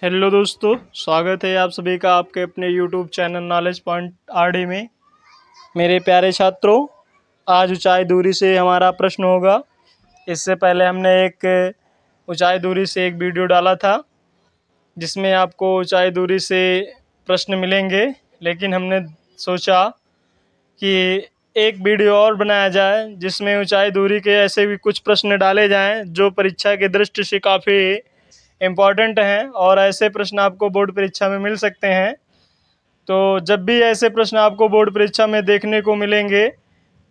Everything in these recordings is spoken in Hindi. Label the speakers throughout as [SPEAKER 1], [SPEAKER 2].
[SPEAKER 1] हेलो दोस्तों, स्वागत है आप सभी का आपके अपने YouTube channel knowledge point RD में। मेरे प्यारे छात्रों, आज ऊंचाई दूरी से हमारा प्रश्न होगा। इससे पहले हमने एक ऊंचाई दूरी से एक वीडियो डाला था जिसमें आपको ऊंचाई दूरी से प्रश्न मिलेंगे, लेकिन हमने सोचा कि एक वीडियो और बनाया जाए जिसमें ऊंचाई दूरी के ऐसे भी कुछ प्रश्न डाले जाएं जो परीक्षा की दृष्टि से काफ़ी इम्पॉर्टेंट हैं और ऐसे प्रश्न आपको बोर्ड परीक्षा में मिल सकते हैं। तो जब भी ऐसे प्रश्न आपको बोर्ड परीक्षा में देखने को मिलेंगे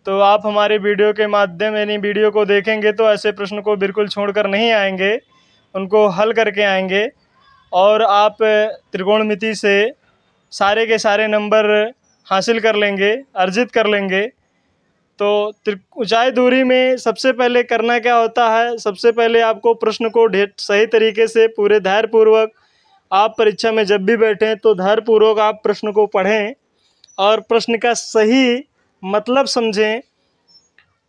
[SPEAKER 1] तो आप हमारे वीडियो के माध्यम यानी वीडियो को देखेंगे तो ऐसे प्रश्न को बिल्कुल छोड़कर नहीं आएंगे, उनको हल करके आएंगे और आप त्रिकोणमिति से सारे के सारे नंबर हासिल कर लेंगे, अर्जित कर लेंगे। तो ऊंचाई दूरी में सबसे पहले करना क्या होता है, सबसे पहले आपको प्रश्न को सही तरीके से पूरे धैर्यपूर्वक आप परीक्षा में जब भी बैठें तो धैर्यपूर्वक आप प्रश्न को पढ़ें और प्रश्न का सही मतलब समझें।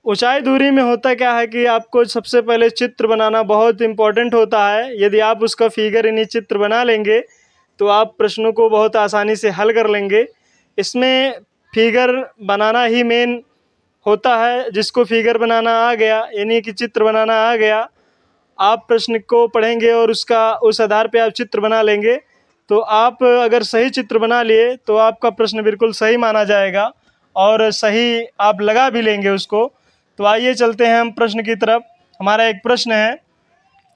[SPEAKER 1] ऊंचाई दूरी में होता क्या है कि आपको सबसे पहले चित्र बनाना बहुत इम्पोर्टेंट होता है। यदि आप उसका फिगर यानी चित्र बना लेंगे तो आप प्रश्नों को बहुत आसानी से हल कर लेंगे। इसमें फिगर बनाना ही मेन होता है। जिसको फिगर बनाना आ गया यानी कि चित्र बनाना आ गया, आप प्रश्न को पढ़ेंगे और उस आधार पे आप चित्र बना लेंगे तो आप अगर सही चित्र बना लिए तो आपका प्रश्न बिल्कुल सही माना जाएगा और सही आप लगा भी लेंगे उसको। तो आइए चलते हैं हम प्रश्न की तरफ। हमारा एक प्रश्न है,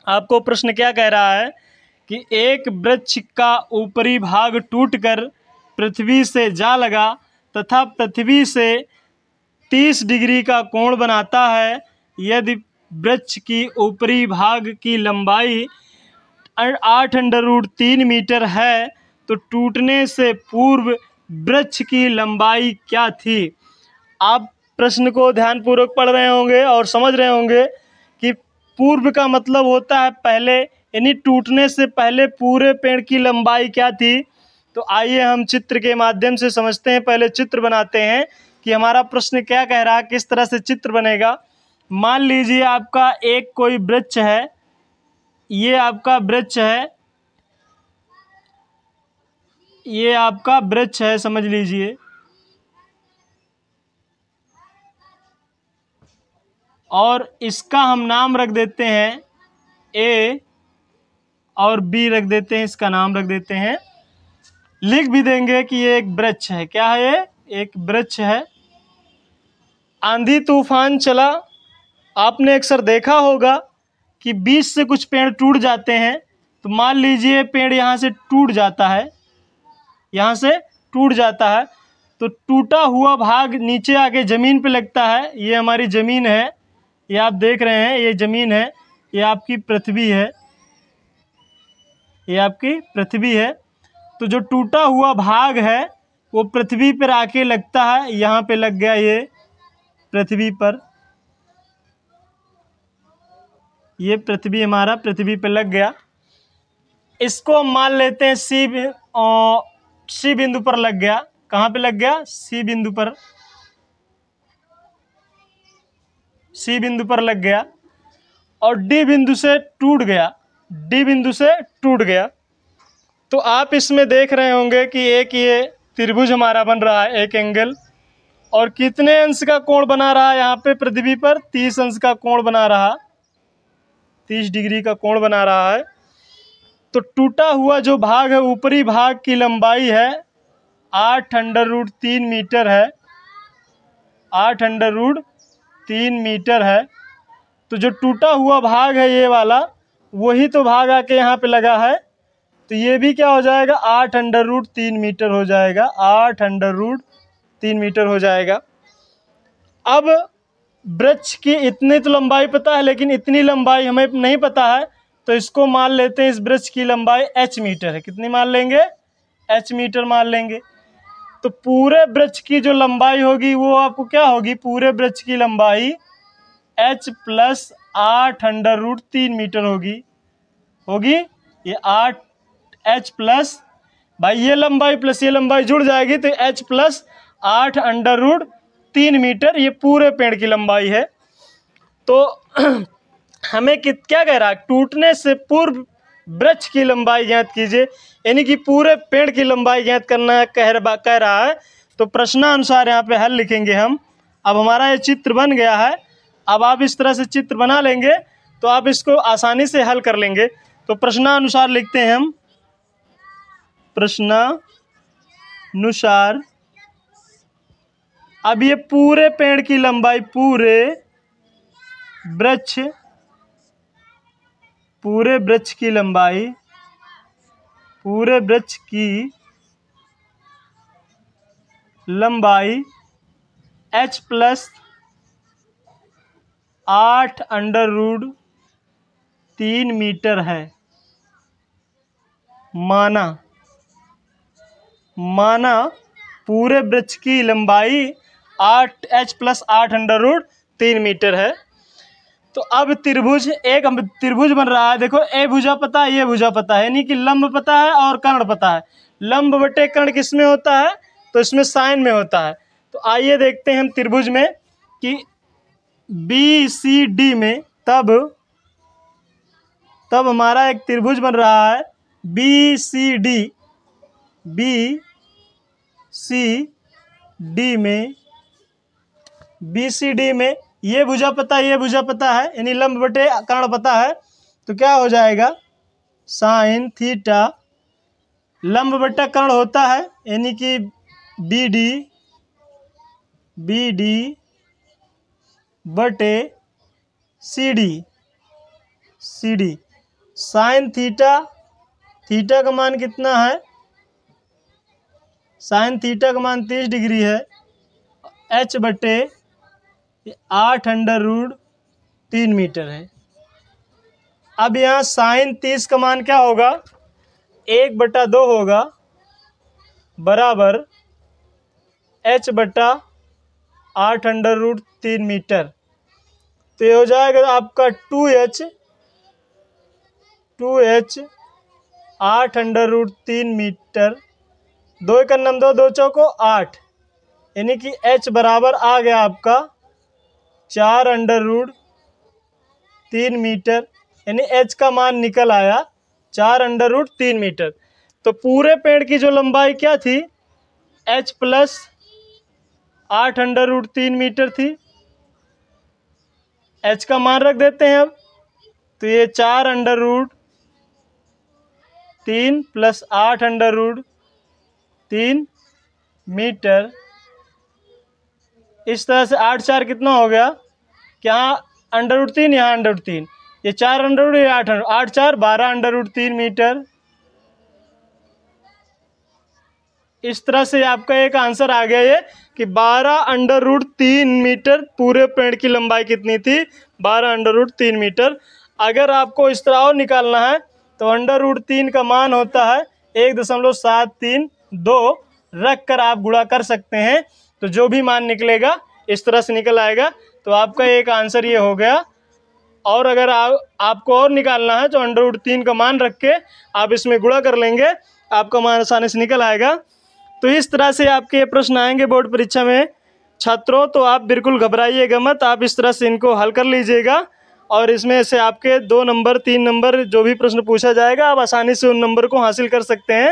[SPEAKER 1] आपको प्रश्न क्या कह रहा है कि एक वृक्ष का ऊपरी भाग टूटकर पृथ्वी से जा लगा तथा पृथ्वी से 30 डिग्री का कोण बनाता है। यदि वृक्ष की ऊपरी भाग की लंबाई 8√3 मीटर है तो टूटने से पूर्व वृक्ष की लंबाई क्या थी। आप प्रश्न को ध्यानपूर्वक पढ़ रहे होंगे और समझ रहे होंगे कि पूर्व का मतलब होता है पहले, यानी टूटने से पहले पूरे पेड़ की लंबाई क्या थी। तो आइए हम चित्र के माध्यम से समझते हैं। पहले चित्र बनाते हैं कि हमारा प्रश्न क्या कह रहा है, किस तरह से चित्र बनेगा। मान लीजिए आपका एक कोई वृक्ष है, ये आपका वृक्ष है, ये आपका वृक्ष है, समझ लीजिए। और इसका हम नाम रख देते हैं ए और बी रख देते हैं, इसका नाम रख देते हैं। लिख भी देंगे कि ये एक वृक्ष है। क्या है ये? एक वृक्ष है। आंधी तूफान चला, आपने अक्सर देखा होगा कि बीच से कुछ पेड़ टूट जाते हैं। तो मान लीजिए पेड़ यहाँ से टूट जाता है, यहाँ से टूट जाता है तो टूटा हुआ भाग नीचे आके ज़मीन पे लगता है। ये हमारी ज़मीन है, ये आप देख रहे हैं, ये ज़मीन है, ये आपकी पृथ्वी है, ये आपकी पृथ्वी है। तो जो टूटा हुआ भाग है वो पृथ्वी पर आके लगता है, यहाँ पे लग गया, ये पृथ्वी पर, ये पृथ्वी हमारा पृथ्वी पे लग गया। इसको हम मान लेते हैं सी बिंदु पर लग गया। कहाँ पे लग गया? सी बिंदु पर, सी बिंदु पर लग गया और डी बिंदु से टूट गया, डी बिंदु से टूट गया। तो आप इसमें देख रहे होंगे कि एक ये त्रिभुज हमारा बन रहा है, एक एंगल, और कितने अंश का कोण बना रहा है यहाँ पे पृथ्वी पर? 30 अंश का कोण बना रहा, 30 डिग्री का कोण बना रहा है। तो टूटा हुआ जो भाग है, ऊपरी भाग की लंबाई है 8√3 मीटर है, 8√3 मीटर है। तो जो टूटा हुआ भाग है ये वाला, वही तो भाग आके यहाँ पे लगा है। तो ये भी क्या हो जाएगा? 8√3 मीटर हो जाएगा, 8√3 मीटर हो जाएगा। अब वृक्ष की इतनी तो लंबाई पता है, लेकिन इतनी लंबाई हमें नहीं पता है। तो इसको मान लेते हैं, इस वृक्ष की लंबाई h मीटर है। कितनी मान लेंगे? h मीटर मान लेंगे। तो पूरे वृक्ष की जो लंबाई होगी वो आपको क्या होगी? पूरे वृक्ष की लंबाई h + 8√3 मीटर होगी। ये 8h प्लस, भाई ये लंबाई प्लस ये लंबाई जुड़ जाएगी तो h + 8√3 मीटर ये पूरे पेड़ की लंबाई है। तो हमें क्या कह रहा है? टूटने से पूर्व वृक्ष की लंबाई ज्ञात कीजिए, यानी कि पूरे पेड़ की लंबाई ज्ञात करना कह रहा है। तो प्रश्नानुसार यहाँ पे हल लिखेंगे हम। अब हमारा ये चित्र बन गया है। अब आप इस तरह से चित्र बना लेंगे तो आप इसको आसानी से हल कर लेंगे। तो प्रश्नानुसार लिखते हैं हम, प्रश्नानुसार। अब ये पूरे पेड़ की लंबाई, पूरे वृक्ष की लंबाई, पूरे वृक्ष की लंबाई h प्लस 8√3 मीटर है। माना पूरे वृक्ष की लंबाई h प्लस 8√3 मीटर है। तो अब त्रिभुज बन रहा है। देखो ए भुजा पता है, ये भुजा पता है, यानी कि लंब पता है और कर्ण पता है। लंब बटे कर्ण किस में होता है? तो इसमें साइन में होता है। तो आइए देखते हैं हम त्रिभुज में कि BCD में तब हमारा एक त्रिभुज बन रहा है BCD में ये भुजा पता है, ये भुजा पता है, यानी लंब बटे कर्ण पता है। तो क्या हो जाएगा? साइन थीटा लंब बटा कर्ण होता है, यानी कि BD बटे CD। साइन थीटा का मान कितना है? साइन थीटा का मान 30 डिग्री है। h बटे 8√3 मीटर है। अब यहाँ साइन 30 का मान क्या होगा? 1/2 होगा, बराबर h बटा 8√3 मीटर। तो ये हो जाएगा आपका 2h 8√3 मीटर। 2 × 2 2 चौको 8, यानी कि h बराबर आ गया आपका 4√3 मीटर, यानी h का मान निकल आया 4√3 मीटर। तो पूरे पेड़ की जो लंबाई क्या थी? h प्लस 8√3 मीटर थी। h का मान रख देते हैं अब। तो ये 4√3 प्लस 8√3 मीटर। इस तरह से 8 4 कितना हो गया? क्या √3 यहाँ √3, ये 4 ये 8 4 12√3 मीटर। इस तरह से आपका एक आंसर आ गया ये कि 12√3 मीटर पूरे पेड़ की लंबाई कितनी थी? 12√3 मीटर। अगर आपको इस तरह और निकालना है तो √3 का मान होता है 1.732, रख कर आप गुणा कर सकते हैं। तो जो भी मान निकलेगा इस तरह से निकल आएगा। तो आपका एक आंसर ये हो गया। और अगर आपको और निकालना है तो √3 का मान रख के आप इसमें गुणा कर लेंगे, आपका मान आसानी से निकल आएगा। तो इस तरह से आपके प्रश्न आएंगे बोर्ड परीक्षा में छात्रों। तो आप बिल्कुल घबराइएगा मत, आप इस तरह से इनको हल कर लीजिएगा और इसमें से आपके 2 नंबर 3 नंबर जो भी प्रश्न पूछा जाएगा आप आसानी से उन नंबर को हासिल कर सकते हैं।